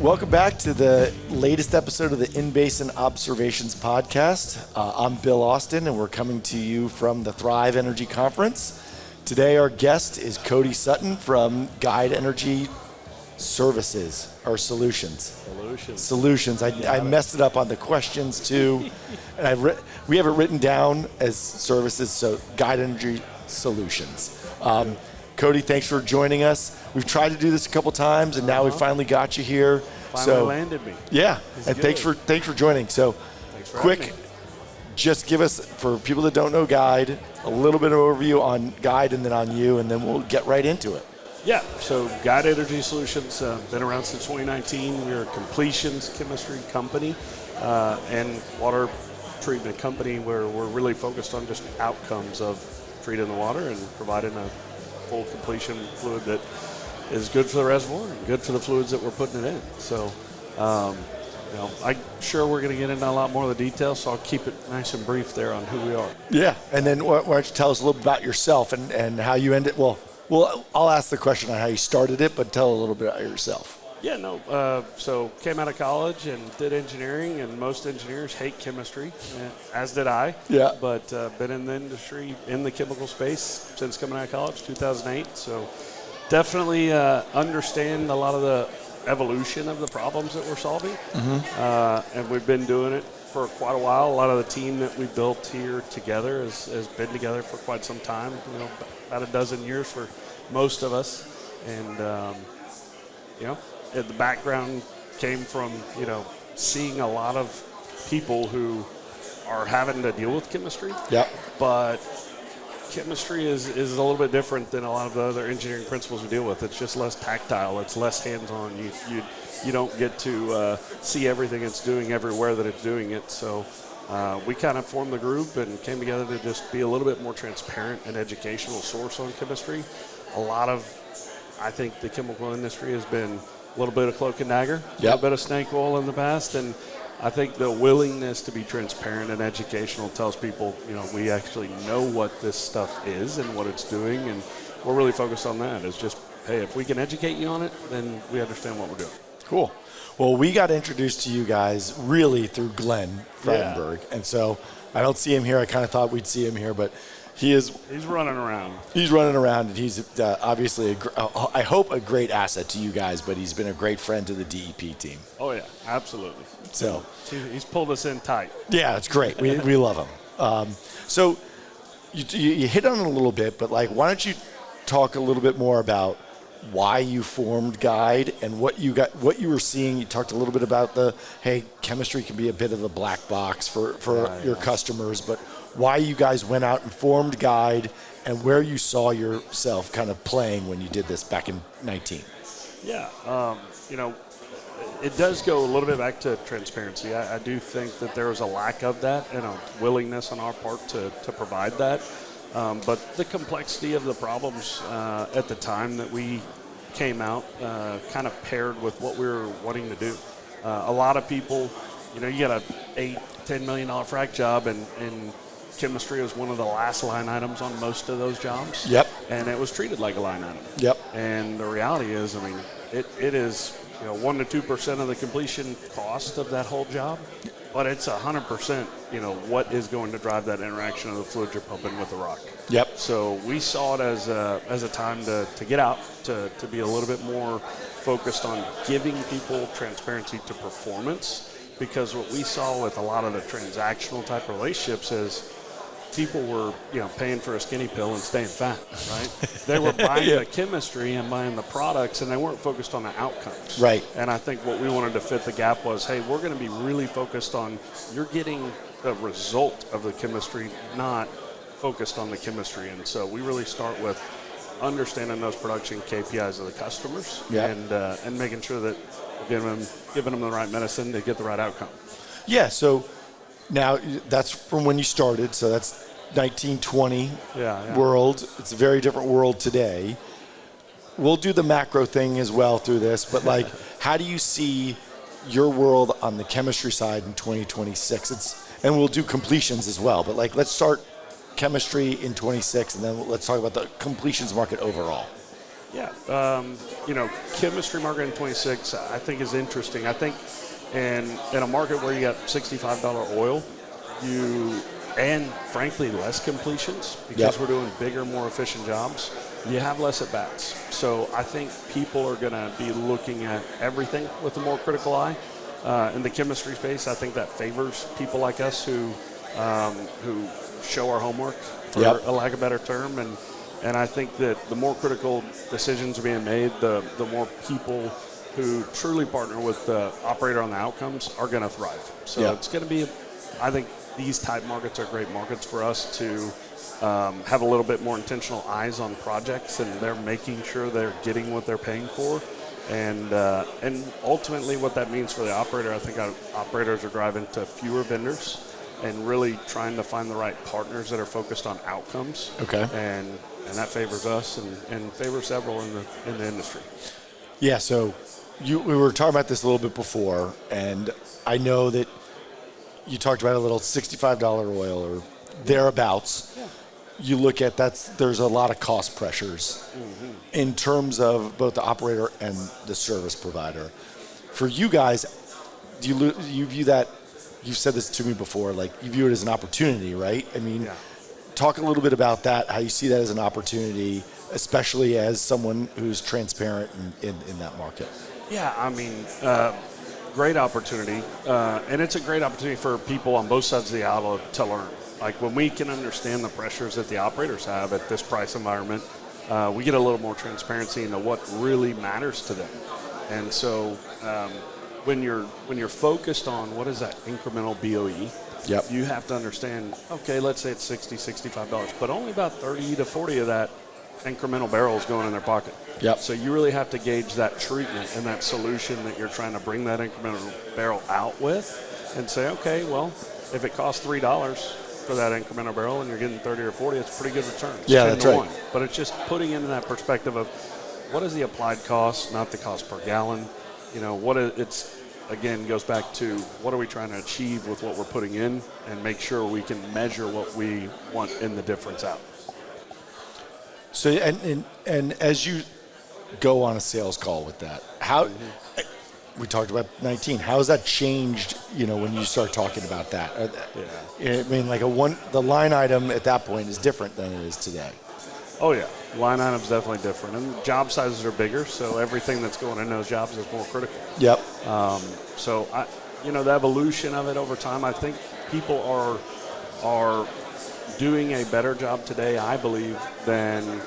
Welcome back to the latest episode of the In-Basin Observations podcast. I'm Bill Austin, and we're coming to you from the Thrive Energy Conference. Today, our guest is Cody Sutton from Guide Energy Services, or Solutions. Solutions. I messed it up on the questions, too. And we have it written down as services, so Guide Energy Solutions. Cody, thanks for joining us. We've tried to do this a couple times, and now we finally got you here. Finally landed me. Yeah, and thanks for joining. So, quick, just give us, for people that don't know Guide, a little bit of overview on Guide and then on you, and then we'll get right into it. Yeah, so Guide Energy Solutions, been around since 2019. We're a completions chemistry company and water treatment company where we're really focused on just outcomes of treating the water and providing a full completion fluid that is good for the reservoir and good for the fluids that we're putting it in. So, I'm sure we're going to get into a lot more of the details, so I'll keep it nice and brief there on who we are. Yeah, and then why don't you tell us a little bit about yourself and how you ended. Well, I'll ask the question on how you started it, but tell a little bit about yourself. Yeah, so came out of college and did engineering, and most engineers hate chemistry, as did I. Yeah. But been in the industry, in the chemical space since coming out of college, 2008. So definitely understand a lot of the evolution of the problems that we're solving. Mm-hmm. And we've been doing it for quite a while. A lot of the team that we built here together has been together for quite some time, about a dozen years for most of us. And, the background came from, seeing a lot of people who are having to deal with chemistry. Yep. But chemistry is a little bit different than a lot of the other engineering principles we deal with. It's just less tactile. It's less hands-on. You don't get to see everything it's doing everywhere that it's doing it. So we kind of formed the group and came together to just be a little bit more transparent and educational source on chemistry. I think the chemical industry has been a little bit of cloak and dagger, a little bit of snake oil in the past, and I think the willingness to be transparent and educational tells people, we actually know what this stuff is and what it's doing, and we're really focused on that. It's just, hey, if we can educate you on it, then we understand what we're doing. Cool. Well, we got introduced to you guys really through Glenn Fredenberg, and so I don't see him here. I kind of thought we'd see him here, but he's running around. He's running around, and he's obviously, I hope, a great asset to you guys, but he's been a great friend to the DEP team. Oh, yeah, absolutely. So he's pulled us in tight. Yeah, it's great. We love him. So you hit on it a little bit, but why don't you talk a little bit more about why you formed Guide and what you were seeing. You talked a little bit about chemistry can be a bit of the black box for your customers, but why you guys went out and formed Guide and where you saw yourself kind of playing when you did this back in 19. Yeah, it does go a little bit back to transparency. I do think that there was a lack of that and a willingness on our part to provide that. But the complexity of the problems at the time that we came out kind of paired with what we were wanting to do. A lot of people, you got a $8-10 million frac job, and chemistry was one of the last line items on most of those jobs. Yep. And it was treated like a line item. Yep. And the reality is, it is 1 to 2% of the completion cost of that whole job, but it's 100%, what is going to drive that interaction of the fluid you're pumping with the rock. Yep. So we saw it as a time to get out, to be a little bit more focused on giving people transparency to performance, because what we saw with a lot of the transactional type of relationships is people were, paying for a skinny pill and staying fat, right? They were buying the chemistry and buying the products, and they weren't focused on the outcomes. Right. And I think what we wanted to fit the gap was, hey, we're going to be really focused on you're getting the result of the chemistry, not focused on the chemistry. And so we really start with understanding those production KPIs of the customers and making sure that we're giving them the right medicine to get the right outcome. Yeah, so now that's from when you started, so that's 1920 world. It's a very different world today. We'll do the macro thing as well through this, but how do you see your world on the chemistry side in 2026? And we'll do completions as well, but let's start chemistry in 26, and then let's talk about the completions market overall. Yeah, chemistry market in 26, I think is interesting. I think in a market where you got $65 oil, and frankly less completions because we're doing bigger, more efficient jobs, you have less at bats. So I think people are going to be looking at everything with a more critical eye. In the chemistry space, I think that favors people like us who show our homework, for a lack of a better term, and I think that the more critical decisions are being made, the more people who truly partner with the operator on the outcomes are going to thrive. So it's going to be, I think these type markets are great markets for us to have a little bit more intentional eyes on projects, and they're making sure they're getting what they're paying for. And ultimately what that means for the operator, I think our operators are driving to fewer vendors and really trying to find the right partners that are focused on outcomes. Okay. And that favors us and favors several in the industry. Yeah, so we were talking about this a little bit before, and I know that you talked about a little $65 oil or thereabouts. Yeah. You look at there's a lot of cost pressures in terms of both the operator and the service provider. For you guys, do you view that? You've said this to me before. Like, you view it as an opportunity, right? I mean, talk a little bit about that. How you see that as an opportunity, especially as someone who's transparent in that market. Yeah, I mean, great opportunity, and it's a great opportunity for people on both sides of the aisle to learn. Like, when we can understand the pressures that the operators have at this price environment, we get a little more transparency into what really matters to them. And so when you're focused on what is that incremental BOE, you have to understand, okay, let's say it's $60, $65, but only about 30 to 40 of that incremental barrel is going in their pocket. So you really have to gauge that treatment and that solution that you're trying to bring that incremental barrel out with and say, okay, well, if it costs $3 for that incremental barrel and you're getting 30 or 40, it's a pretty good return. It's 10 that's to right. 1. But it's just putting into that perspective of what is the applied cost, not the cost per gallon. It's again goes back to what are we trying to achieve with what we're putting in, and make sure we can measure what we want in the difference out. So and as you go on a sales call with that, how we talked about 19, how has that changed? When you start talking about that, I mean, like the line item at that point is different than it is today. Oh yeah, line item's definitely different, and job sizes are bigger, so everything that's going in those jobs is more critical. So the evolution of it over time, I think people are doing a better job today, I believe, than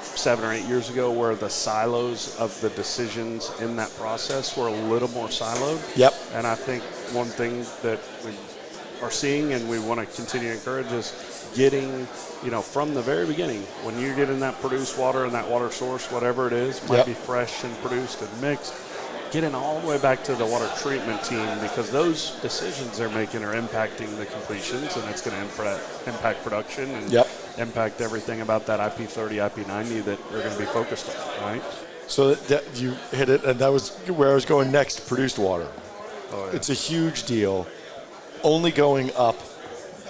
7 or 8 years ago, where the silos of the decisions in that process were a little more siloed. And I think one thing that we are seeing and we want to continue to encourage is getting, from the very beginning, when you're getting that produced water and that water source, whatever it is, might be fresh and produced and mixed, getting all the way back to the water treatment team, because those decisions they're making are impacting the completions, and it's going to impact production and impact everything about that IP30, IP90 that they're going to be focused on, right? So that you hit it, and that was where I was going next, produced water. It's a huge deal. Only going up,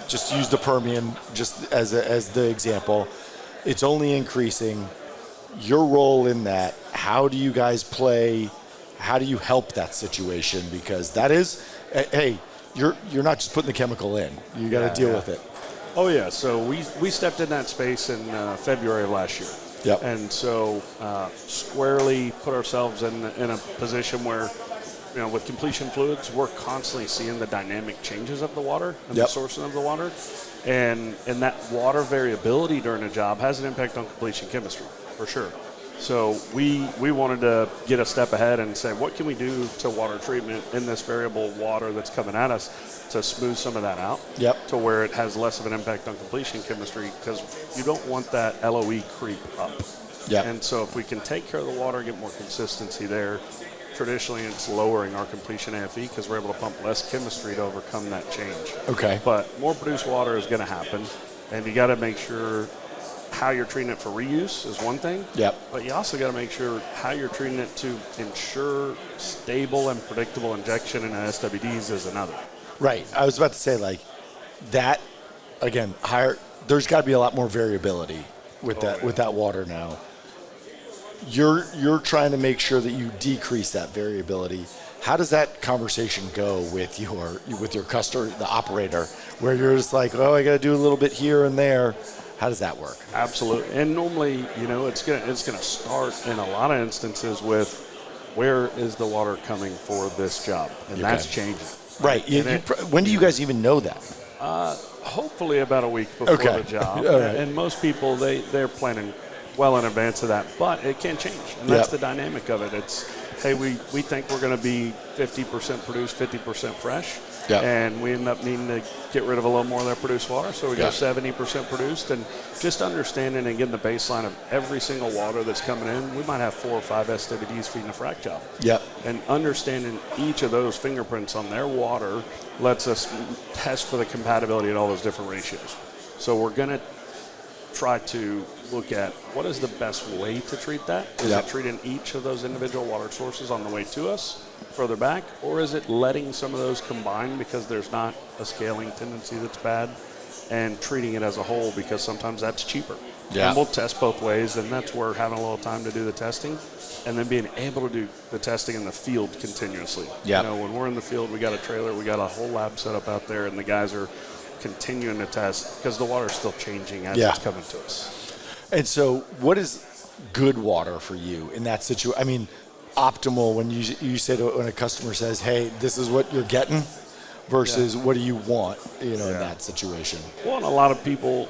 just use the Permian just as the example. It's only increasing. Your role in that, how do you guys play? How do you help that situation? Because that is, hey, you're not just putting the chemical in. You got to deal with it. Oh yeah. So we stepped in that space in February of last year. And so squarely put ourselves in a position where, with completion fluids, we're constantly seeing the dynamic changes of the water and the sourcing of the water, and that water variability during a job has an impact on completion chemistry for sure. So we wanted to get a step ahead and say, what can we do to water treatment in this variable water that's coming at us to smooth some of that out to where it has less of an impact on completion chemistry, because you don't want that LOE creep up. And so if we can take care of the water, get more consistency there, traditionally it's lowering our completion AFE because we're able to pump less chemistry to overcome that change. But more produced water is going to happen, and you got to make sure how you're treating it for reuse is one thing. But you also got to make sure how you're treating it to ensure stable and predictable injection in SWDs is another. Right. I was about to say, like, that, again, higher. There's got to be a lot more variability with that water now. you're trying to make sure that you decrease that variability. How does that conversation go with your customer, the operator, where you're just like, oh, I got to do a little bit here and there? How does that work? Absolutely. And normally, it's gonna start in a lot of instances with where is the water coming for this job, and that's changing. Right. When do you guys even know that? Hopefully about a week before the job. Right. And most people, they're planning well in advance of that, but it can change, and that's the dynamic of it. It's, hey, we think we're going to be 50% produced, 50% fresh, and we end up needing to get rid of a little more of that produced water, so we go 70% produced. And just understanding and getting the baseline of every single water that's coming in, we might have 4 or 5 SWDs feeding a frac job. And understanding each of those fingerprints on their water lets us test for the compatibility at all those different ratios. So we're going to try to look at what is the best way to treat that. Is it treating each of those individual water sources on the way to us, further back, or is it letting some of those combine because there's not a scaling tendency that's bad, and treating it as a whole because sometimes that's cheaper. And we'll test both ways, and that's where having a little time to do the testing and then being able to do the testing in the field continuously. When we're in the field, we got a trailer, we got a whole lab set up out there, and the guys are continuing to test because the water's still changing as it's coming to us. And so what is good water for you in that situation? I mean, optimal, when you say when a customer says, hey, this is what you're getting versus what do you want, in that situation? Well, and a lot of people,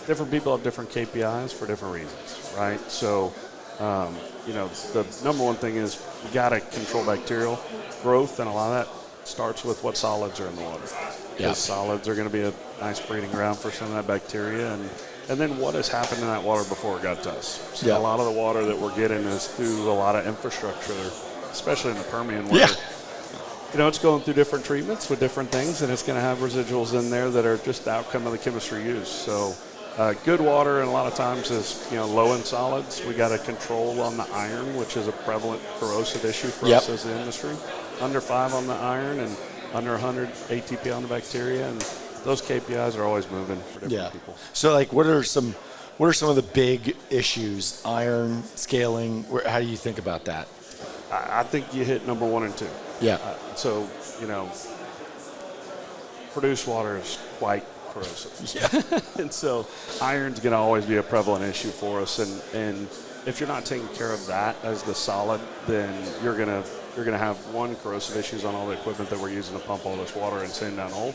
different people have different KPIs for different reasons, right? So, the number one thing is you got to control bacterial growth, and a lot of that starts with what solids are in the water. Because solids are going to be a nice breeding ground for some of that bacteria, and then what has happened in that water before it got to us. So a lot of the water that we're getting is through a lot of infrastructure, especially in the Permian, where it's going through different treatments with different things, and it's going to have residuals in there that are just the outcome of the chemistry used. So good water, and a lot of times is low in solids. We got a control on the iron, which is a prevalent corrosive issue for us as the industry. Under 5 on the iron and under 100 ATP on the bacteria, and those KPIs are always moving for different people. So, what are some of the big issues? Iron, scaling. How do you think about that? I think you hit number 1 and 2. So produced water is quite corrosive. And so iron's going to always be a prevalent issue for us. And if you're not taking care of that as the solid, then you're going to have corrosive issues on all the equipment that we're using to pump all this water and send down hole.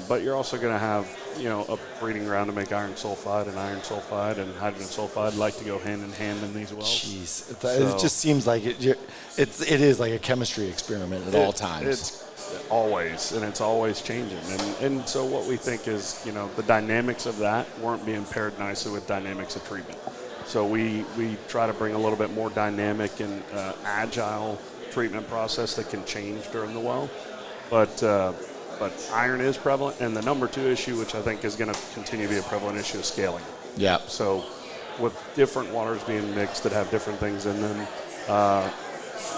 But you're also going to have a breeding ground to make iron sulfide, and hydrogen sulfide like to go hand in hand in these wells. Jeez, it just seems like it is like a chemistry experiment at all times. It's always, and it's always changing. And so what we think is, the dynamics of that weren't being paired nicely with dynamics of treatment. So we try to bring a little bit more dynamic and agile treatment process that can change during the well. But iron is prevalent, and the number 2 issue, which I think is going to continue to be a prevalent issue, is scaling. So with different waters being mixed that have different things in them,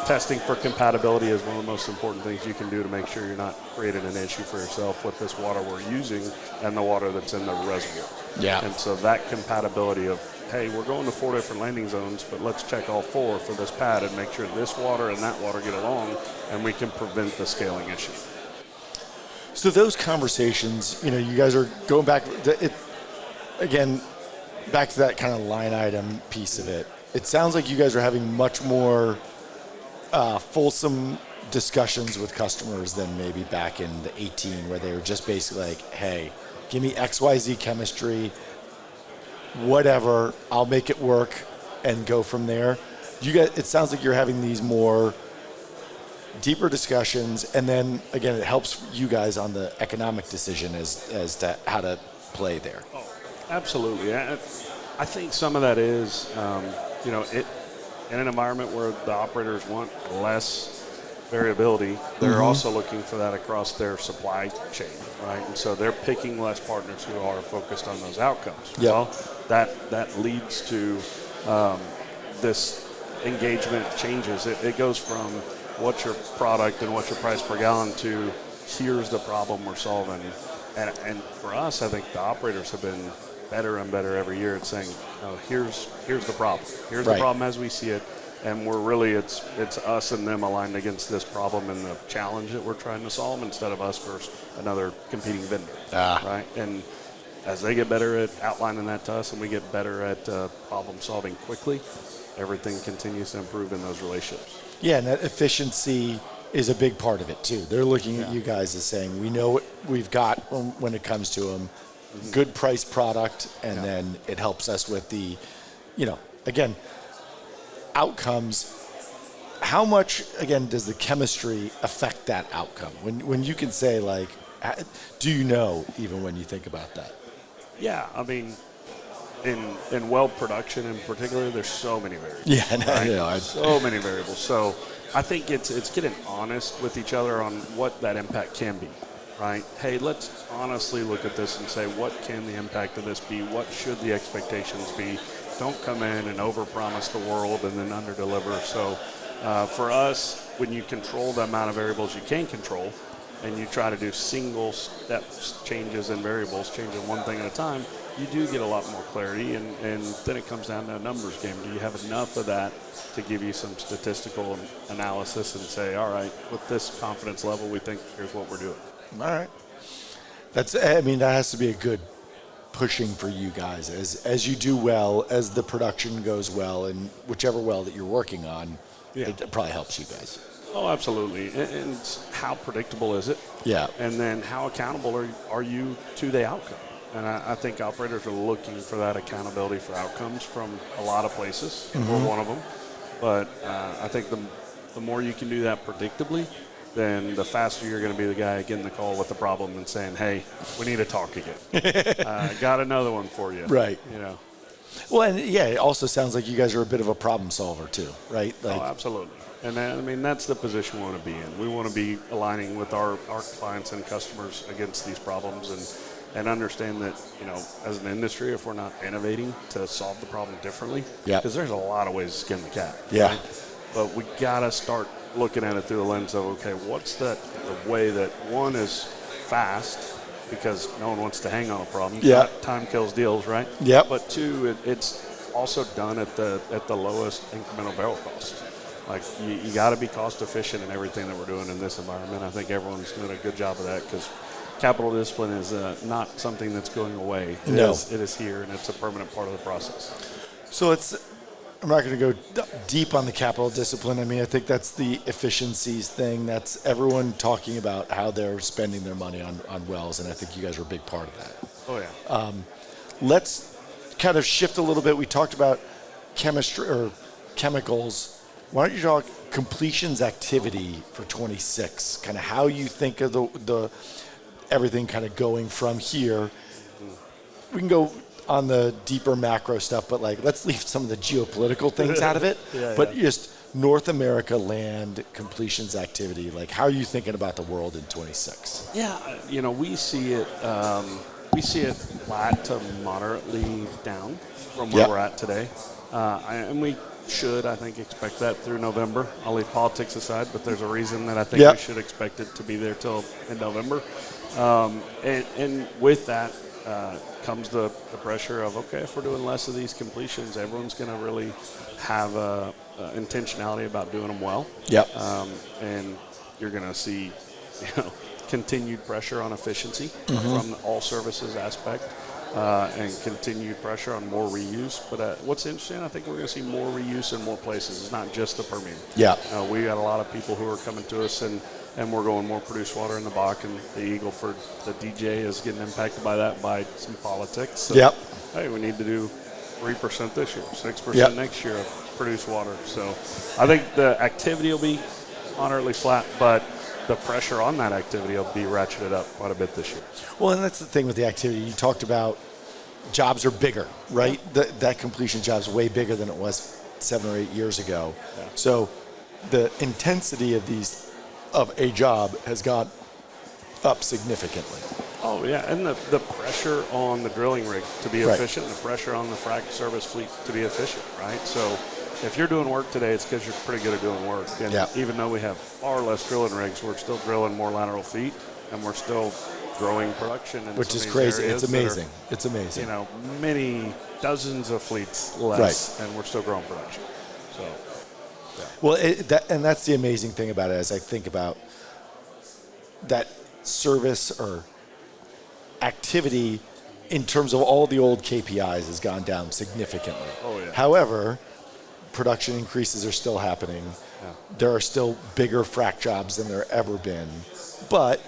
testing for compatibility is one of the most important things you can do to make sure you're not creating an issue for yourself with this water we're using and the water that's in the reservoir. And so that compatibility of, hey, we're going to 4 different landing zones, but let's check all 4 for this pad and make sure this water and that water get along, and we can prevent the scaling issue. So those conversations, you guys are going back, back to that kind of line item piece of it. It sounds like you guys are having much more fulsome discussions with customers than maybe back in the 18, where they were just basically like, hey, give me XYZ chemistry, whatever, I'll make it work and go from there. You guys, it sounds like you're having these more deeper discussions, and then again, it helps you guys on the economic decision as to how to play there. Oh, absolutely. I think some of that is, in an environment where the operators want less variability, they're also looking for that across their supply chain, right? And so they're picking less partners who are focused on those outcomes. Well, that leads to this engagement changes. It goes from what's your product and what's your price per gallon to here's the problem we're solving. And for us, I think the operators have been better and better every year at saying, oh, here's the problem. Here's Right. the problem as we see it. And we're really, it's us and them aligned against this problem and the challenge that we're trying to solve instead of us versus another competing vendor, right? And as they get better at outlining that to us and we get better at problem solving quickly, everything continues to improve in those relationships. Yeah, and that efficiency is a big part of it too. They're looking at you guys as saying, we know what we've got when it comes to them, good price product, and then it helps us with the, again, outcomes. How much, again, does the chemistry affect that outcome? When you can say, like, do you know even when you think about that? Yeah, I mean, in well production in particular, there's so many variables. Yeah, right? So many variables. So I think it's getting honest with each other on what that impact can be, right? Hey, let's honestly look at this and say, what can the impact of this be? What should the expectations be? Don't come in and overpromise the world and then underdeliver. So for us, when you control the amount of variables you can control, and you try to do single steps changes in variables, changing one thing at a time, you do get a lot more clarity, and then it comes down to a numbers game. Do you have enough of that to give you some statistical analysis and say, all right, with this confidence level, we think here's what we're doing. All right. That has to be a good pushing for you guys as you do well, as the production goes well, and whichever well that you're working on, it probably helps you guys. Oh, absolutely. And how predictable is it? Yeah. And then how accountable are you to the outcome? And I think operators are looking for that accountability for outcomes from a lot of places. We're one of them. But I think the more you can do that predictably, then the faster you're going to be the guy getting the call with the problem and saying, hey, we need to talk again. Got another one for you. Right. Well, and it also sounds like you guys are a bit of a problem solver too, right? Like, absolutely. And that's the position we want to be in. We want to be aligning with our clients and customers against these problems and understand that, as an industry, if we're not innovating to solve the problem differently, because there's a lot of ways to skin the cat. Yeah. Right? But we got to start looking at it through the lens of, okay, what's the way that one is fast, because no one wants to hang on a problem. Yeah. Time kills deals, right? Yeah. But two, it's also done at the lowest incremental barrel cost. Like, you got to be cost efficient in everything that we're doing in this environment. I think everyone's doing a good job of that, because capital discipline is not something that's going away. It is here, and it's a permanent part of the process. So I'm not going to go deep on the capital discipline. I think that's the efficiencies thing. That's everyone talking about how they're spending their money on wells, and I think you guys are a big part of that. Oh, yeah. Let's kind of shift a little bit. We talked about chemistry or chemicals. Why don't you talk completions activity for 26, kind of how you think of the everything kind of going from here. We can go on the deeper macro stuff, but let's leave some of the geopolitical things out of it. Just North America land completions activity, how are you thinking about the world in 26? Yeah, we see it flat to moderately down from where we're at today. And we should, I think, expect that through November. I'll leave politics aside, but there's a reason that I think we should expect it to be there till in November. And with that comes the pressure of, okay, if we're doing less of these completions, everyone's going to really have intentionality about doing them well. Yep. And you're going to see, continued pressure on efficiency from the all services aspect. And continued pressure on more reuse. But what's interesting, I think we're going to see more reuse in more places. It's not just the Permian. Yeah. We got a lot of people who are coming to us, and we're going more produced water in the Bakken. The Eagle Ford, the DJ is getting impacted by that, by some politics. So, hey, we need to do 3% this year, 6% next year of produced water. So I think the activity will be moderately flat, but the pressure on that activity will be ratcheted up quite a bit this year. Well, and that's the thing with the activity. You talked about jobs are bigger, right? That completion job's way bigger than it was 7 or 8 years ago. Yeah. So the intensity of a job has gone up significantly. Oh, yeah, and the pressure on the drilling rig to be efficient, and the pressure on the frac service fleet to be efficient, right? So if you're doing work today, it's because you're pretty good at doing work. And even though we have far less drilling rigs, we're still drilling more lateral feet, and we're still growing production in which some is of these crazy. areas It's that are, amazing. It's amazing. you know, many dozens of fleets less, and we're still growing production. So, Well, and that's the amazing thing about it as I think about that service or activity in terms of all the old KPIs has gone down significantly. Oh, yeah. However, production increases are still happening. Yeah. There are still bigger frac jobs than there ever been, but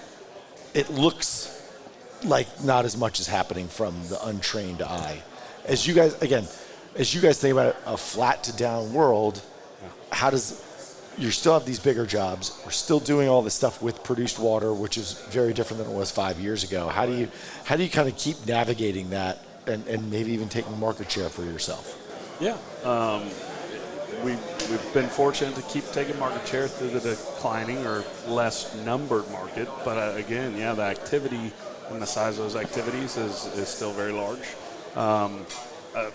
it looks like not as much is happening from the untrained eye. As you guys think about a flat to down world, how does you still have these bigger jobs? We're still doing all this stuff with produced water, which is very different than it was 5 years ago. How do you kind of keep navigating that and maybe even taking market share for yourself? Yeah. We've been fortunate to keep taking market share through the declining or less numbered market. But again, the activity and the size of those activities is still very large.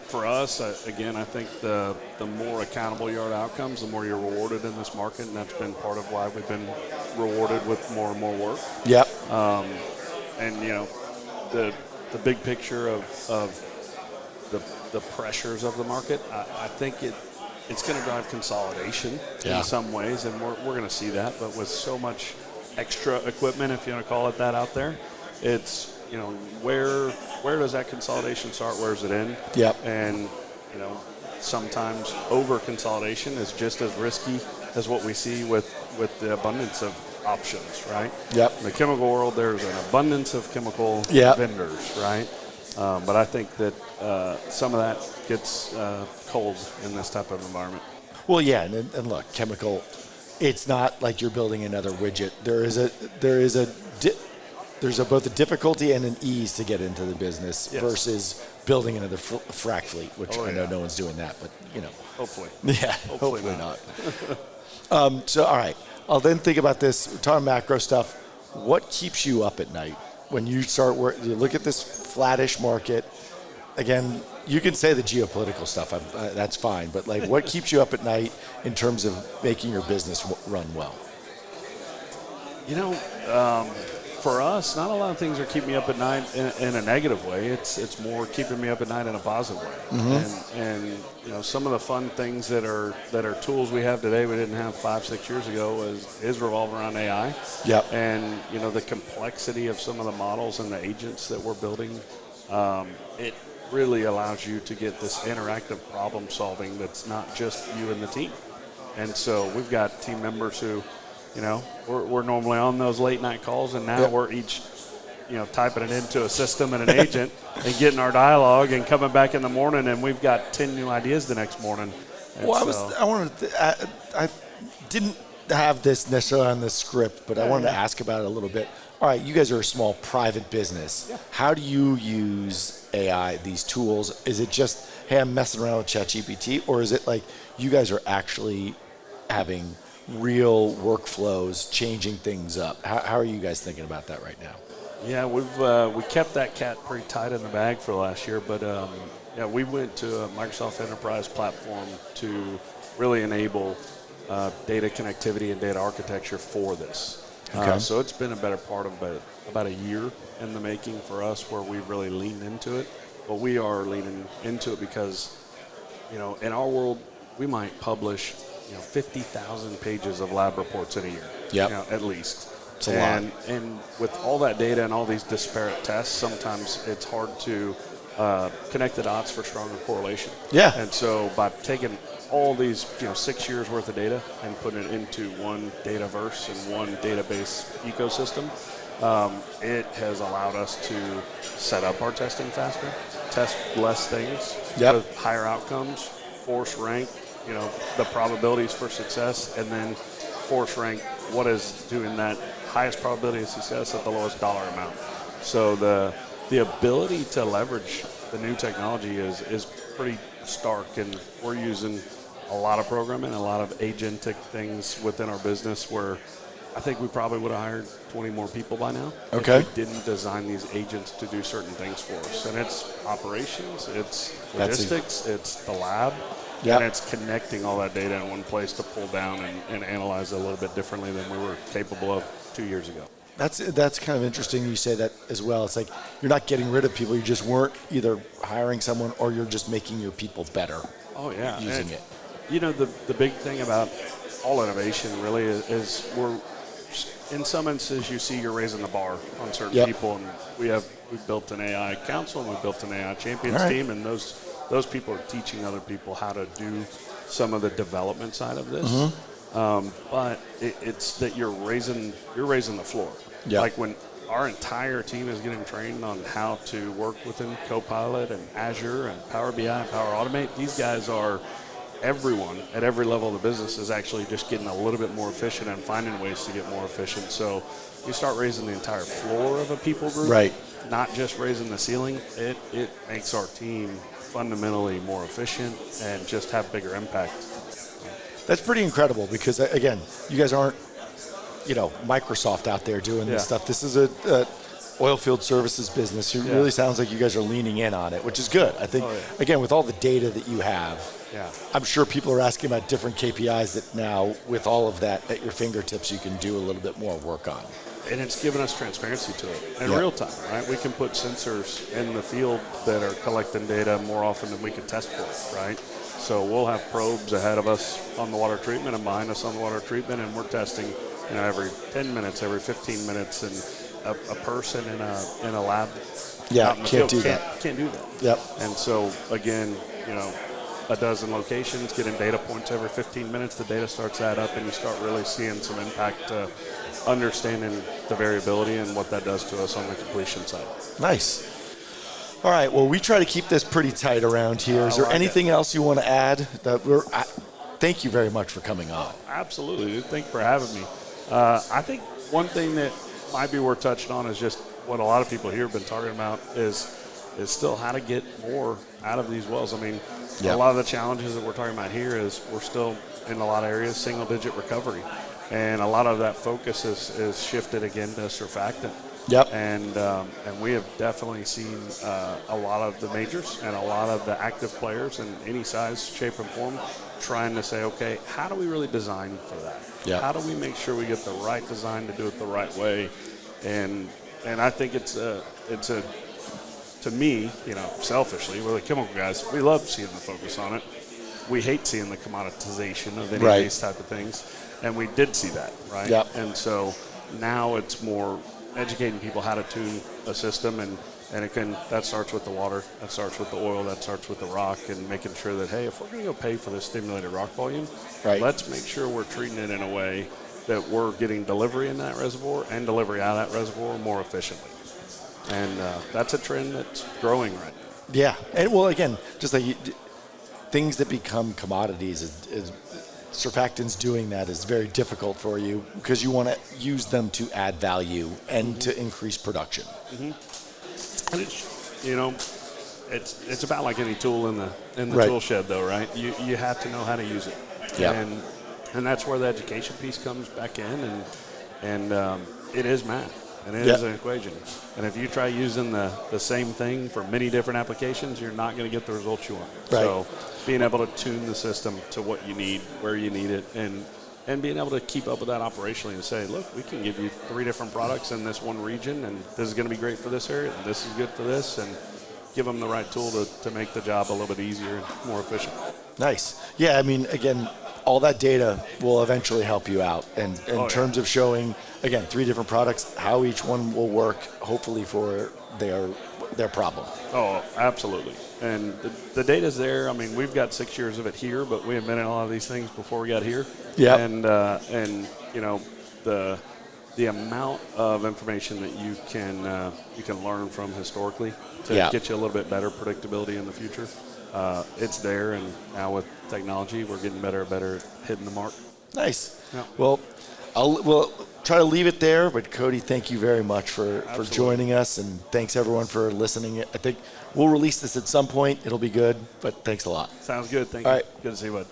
For us, again, I think the more accountable you are to outcomes, the more you're rewarded in this market, and that's been part of why we've been rewarded with more and more work. Yep. And you know, the big picture of the pressures of the market, I think it's going to drive consolidation in some ways, and we're going to see that. But with so much extra equipment, if you want to call it that, out there, it's, you know, where does that consolidation start? Where does it end? Yep. And, you know, sometimes over consolidation is just as risky as what we see with the abundance of options, right? Yep. In the chemical world, there's an abundance of chemical vendors, right? But I think that some of that gets cold in this type of environment. Well, yeah, and look, chemical, it's not like you're building another widget. There's both a difficulty and an ease to get into the business versus building another frac fleet, which I know no one's doing that, but you know. Hopefully. Yeah, hopefully not. So, all right, I'll then think about this. We're talking macro stuff. What keeps you up at night when you you look at this flattish market? Again, you can say the geopolitical stuff. That's fine, but like, what keeps you up at night in terms of making your business run well? You know, for us, not a lot of things are keeping me up at night in a negative way. It's more keeping me up at night in a positive way. Mm-hmm. And you know, some of the fun things that are tools we have today we didn't have 5-6 years ago is revolving around AI. Yep. And you know, the complexity of some of the models and the agents that we're building, it really allows you to get this interactive problem solving that's not just you and the team. And so we've got team members who, you know, we're normally on those late night calls, and now we're each, you know, typing it into a system and an agent and getting our dialogue and coming back in the morning, and we've got 10 new ideas the next morning. And well, I didn't have this necessarily on the script, but I wanted to ask about it a little bit. All right, you guys are a small private business. Yeah. How do you use AI, these tools? Is it just, hey, I'm messing around with ChatGPT, or is it like you guys are actually having real workflows, changing things up? How are you guys thinking about that right now? Yeah, we kept that cat pretty tight in the bag for last year, but we went to a Microsoft Enterprise platform to really enable data connectivity and data architecture for this. Okay. So it's been a better part of about a year in the making for us, where we've really leaned into it. But we are leaning into it because, you know, in our world, we might publish, you know, 50,000 pages of lab reports in a year. Yep. You know, at least. It's a lot. And with all that data and all these disparate tests, sometimes it's hard to connect the dots for stronger correlation. Yeah. And so by taking all these, you know, 6 years worth of data and putting it into one dataverse and one database ecosystem, it has allowed us to set up our testing faster, test less things with higher outcomes, force rank, you know, the probabilities for success, and then force rank what is doing that highest probability of success at the lowest dollar amount. So the ability to leverage the new technology is pretty stark, and we're using a lot of programming, a lot of agentic things within our business, where I think we probably would have hired 20 more people by now if we didn't design these agents to do certain things for us. And it's operations, it's logistics, it's the lab, and it's connecting all that data in one place to pull down and analyze it a little bit differently than we were capable of 2 years ago. That's kind of interesting you say that as well. It's like you're not getting rid of people. You just weren't either hiring someone or you're just making your people better. Oh, yeah. Using it. You know, the big thing about all innovation really is we're, in some instances, you see you're raising the bar on certain people. And we've built an AI council and we've built an AI champions team. And those people are teaching other people how to do some of the development side of this. But it's that you're raising the floor. Yep. Like when our entire team is getting trained on how to work within Copilot and Azure and Power BI and Power Automate, these guys are, everyone at every level of the business is actually just getting a little bit more efficient and finding ways to get more efficient. So you start raising the entire floor of a people group, right? Not just raising the ceiling. It makes our team fundamentally more efficient and just have bigger impact. That's pretty incredible because, again, you guys aren't, Microsoft out there doing this stuff. This is a oil field services business. It really sounds like you guys are leaning in on it, which is good. I think, again, with all the data that you have, I'm sure people are asking about different KPIs that now, with all of that at your fingertips, you can do a little bit more work on. And it's given us transparency to it in real time, right? We can put sensors in the field that are collecting data more often than we can test for it, right? So we'll have probes ahead of us on the water treatment and behind us on the water treatment, and we're testing, every 10 minutes, every 15 minutes, and a person in a lab can't do that. Can't do that. Yep. And so again, a dozen locations, getting data points every 15 minutes, the data starts to add up, and you start really seeing some impact, understanding the variability and what that does to us on the completion side. Nice. All right. Well, we try to keep this pretty tight around here. Is there anything else you want to add? Thank you very much for coming on. Absolutely, dude. Thank you for having me. I think one thing that might be worth touching on is just what a lot of people here have been talking about is still how to get more out of these wells. I mean, a lot of the challenges that we're talking about here is we're still in a lot of areas single-digit recovery, and a lot of that focus is shifted again to surfactant. Yep. And we have definitely seen a lot of the majors and a lot of the active players in any size, shape, and form trying to say, okay, how do we really design for that? Yep. How do we make sure we get the right design to do it the right way? And I think it's to me, selfishly, we're the chemical guys. We love seeing the focus on it. We hate seeing the commoditization of any of these type of things, and we did see that, right? Yep. And so now it's more educating people how to tune a system, and that starts with the water, that starts with the oil, that starts with the rock, and making sure that, hey, if we're going to go pay for this stimulated rock volume, let's make sure we're treating it in a way that we're getting delivery in that reservoir and delivery out of that reservoir more efficiently. And that's a trend that's growing right now. Yeah. And well, again, just like things that become commodities, is surfactants doing that is very difficult for you because you want to use them to add value and to increase production. And it's about like any tool in the tool shed, though, right? You have to know how to use it. And that's where the education piece comes back in, and it is math. And it is an equation. And if you try using the same thing for many different applications, you're not going to get the results you want. Right. So being able to tune the system to what you need, where you need it, and being able to keep up with that operationally and say, look, we can give you 3 different products in this one region, and this is going to be great for this area, and this is good for this, and give them the right tool to make the job a little bit easier and more efficient. Nice. Yeah, I mean, again, all that data will eventually help you out. And in terms of showing, again, 3 different products, how each one will work, hopefully for their problem. Oh, absolutely. And the data's there. I mean, we've got 6 years of it here, but we invented a lot of these things before we got here. Yeah. And the amount of information that you can learn from historically to get you a little bit better predictability in the future. It's there, and now with technology, we're getting better and better at hitting the mark. Nice. Yeah. Well, we'll try to leave it there, but Cody, thank you very much for joining us, and thanks everyone for listening. I think we'll release this at some point. It'll be good, but thanks a lot. Sounds good. Thank you. All right. Good to see you, bud.